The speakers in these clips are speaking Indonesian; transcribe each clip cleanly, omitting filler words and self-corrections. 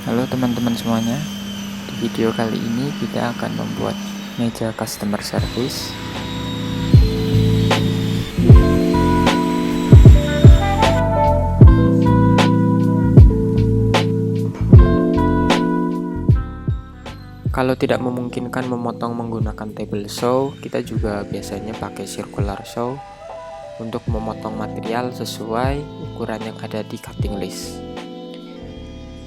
Halo teman-teman semuanya, di video kali ini kita akan membuat meja customer service. Kalau tidak memungkinkan memotong menggunakan table saw, kita juga biasanya pakai circular saw untuk memotong material sesuai ukuran yang ada di cutting list.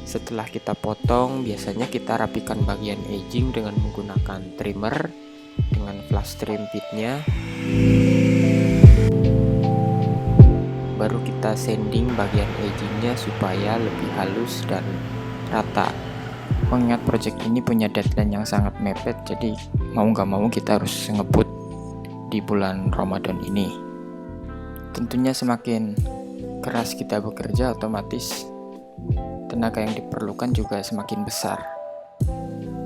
Setelah kita potong, biasanya kita rapikan bagian edging dengan menggunakan trimmer dengan flash trim pitnya. Baru kita sanding bagian edgingnya supaya lebih halus dan rata. Mengingat project ini punya deadline yang sangat mepet, jadi mau nggak mau kita harus ngebut di bulan Ramadan ini. Tentunya semakin keras kita bekerja, otomatis tenaga yang diperlukan juga semakin besar.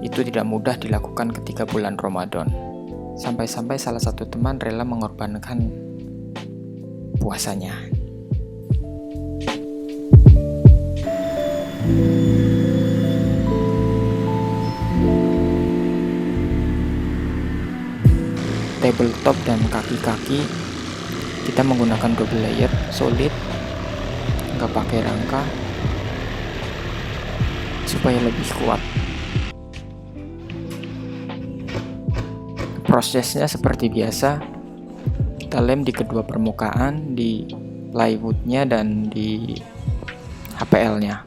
Itu tidak mudah dilakukan ketika bulan Ramadan. Sampai-sampai salah satu teman rela mengorbankan puasanya. Tabletop dan kaki-kaki kita menggunakan double layer solid, nggak pakai rangka supaya lebih kuat. Prosesnya seperti biasa, kita lem di kedua permukaan, di plywoodnya dan di HPL-nya.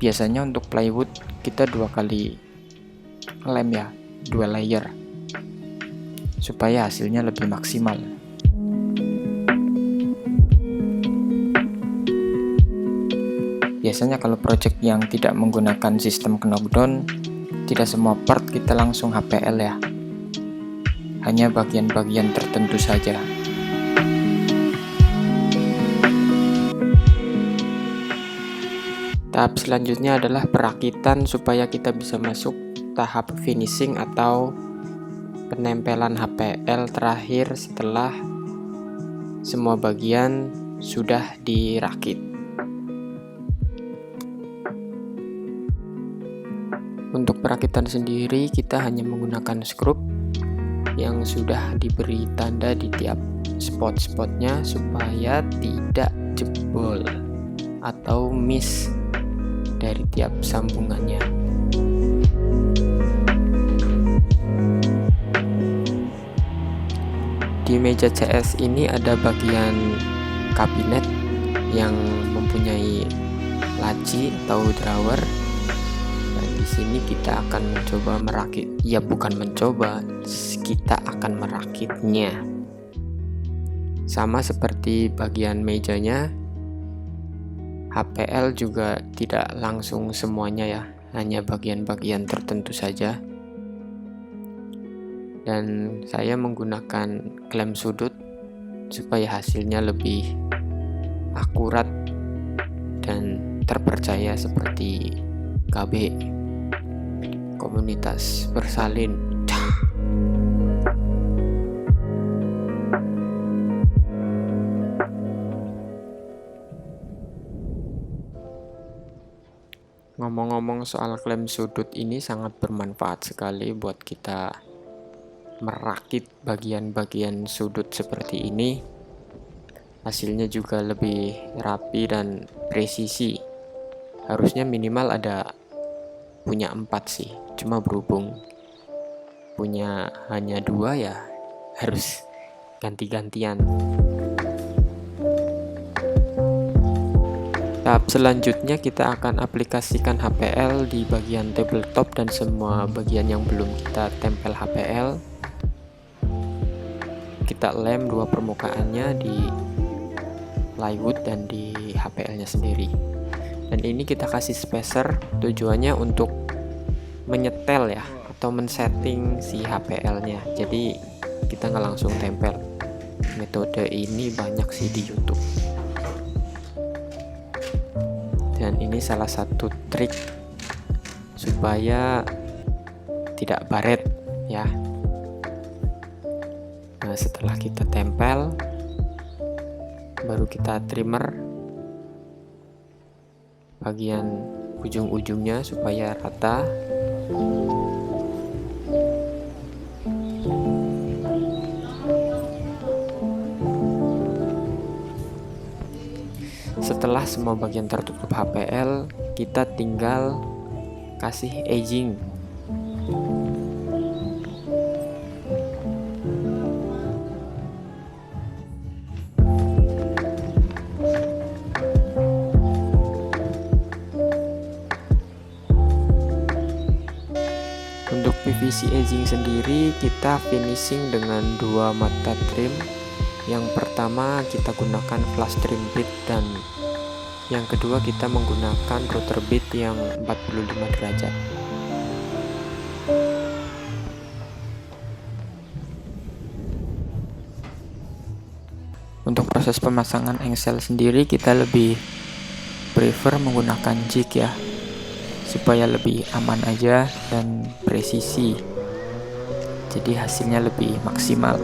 Biasanya untuk plywood kita 2 kali lem ya, 2 layer, supaya hasilnya lebih maksimal. Biasanya kalau project yang tidak menggunakan sistem knockdown, tidak semua part kita langsung HPL ya, hanya bagian-bagian tertentu saja. Tahap selanjutnya adalah perakitan supaya kita bisa masuk tahap finishing atau penempelan HPL terakhir setelah semua bagian sudah dirakit. Untuk perakitan sendiri kita hanya menggunakan skrup yang sudah diberi tanda di tiap spot-spotnya supaya tidak jebol atau miss dari tiap sambungannya. Di meja CS ini ada bagian kabinet yang mempunyai laci atau drawer, dan di sini kita akan mencoba merakit. Ya, bukan mencoba, kita akan merakitnya. Sama seperti bagian mejanya, HPL juga tidak langsung semuanya ya, hanya bagian-bagian tertentu saja. Dan saya menggunakan klem sudut supaya hasilnya lebih akurat dan terpercaya seperti KB komunitas bersalin. Ngomong-ngomong soal klem sudut ini sangat bermanfaat sekali buat kita merakit bagian-bagian sudut seperti ini. Hasilnya juga lebih rapi dan presisi. Harusnya minimal ada punya 4 sih, cuma berhubung punya hanya 2 ya harus ganti-gantian. Tahap selanjutnya kita akan aplikasikan HPL di bagian tabletop dan semua bagian yang belum kita tempel HPL. Kita lem 2 permukaannya di plywood dan di HPL-nya sendiri. Dan ini kita kasih spacer, tujuannya untuk menyetel ya, atau men-setting si HPL-nya. Jadi kita nggak langsung tempel. Metode ini banyak sih di YouTube. Dan ini salah satu trik supaya tidak baret ya. Nah, setelah kita tempel, baru kita trimmer bagian ujung-ujungnya supaya rata. Setelah semua bagian tertutup HPL, kita tinggal kasih edging. Untuk PVC edging sendiri kita finishing dengan dua mata trim. Yang pertama kita gunakan flash trim bit, dan yang kedua kita menggunakan router bit yang 45 derajat. Untuk proses pemasangan engsel sendiri kita lebih prefer menggunakan jig ya, supaya lebih aman aja dan presisi, jadi hasilnya lebih maksimal.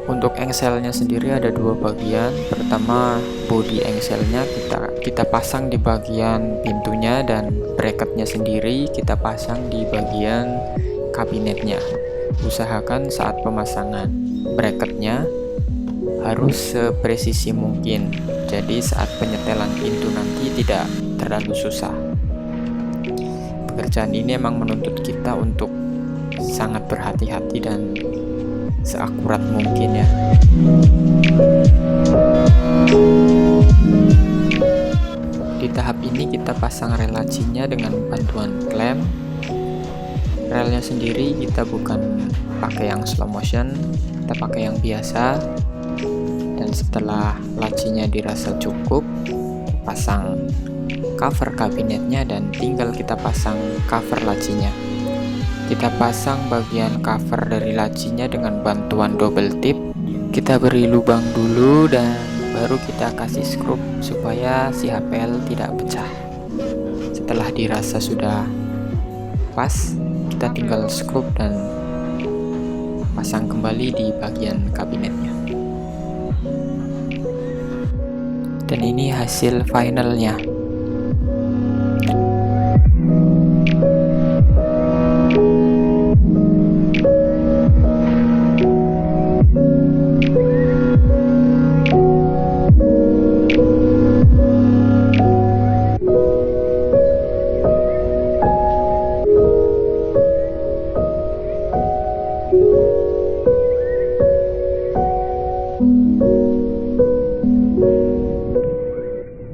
Untuk engselnya sendiri ada dua bagian. Pertama, body engselnya kita pasang di bagian pintunya, dan bracketnya sendiri kita pasang di bagian kabinetnya. Usahakan saat pemasangan bracketnya harus sepresisi mungkin, jadi saat penyetelan pintu nanti tidak terlalu susah. Pekerjaan ini emang menuntut kita untuk sangat berhati-hati dan seakurat mungkin ya. Di tahap ini kita pasang rel lacinya dengan bantuan klem. Relnya sendiri kita bukan pakai yang slow motion, kita pakai yang biasa. Dan setelah lacinya dirasa cukup, pasang cover kabinetnya dan tinggal kita pasang cover lacinya. Kita pasang bagian cover dari lacinya dengan bantuan double tip. Kita beri lubang dulu dan baru kita kasih skrup supaya si HPL tidak pecah. Setelah dirasa sudah pas, kita tinggal skrup dan pasang kembali di bagian kabinetnya. Dan ini hasil finalnya.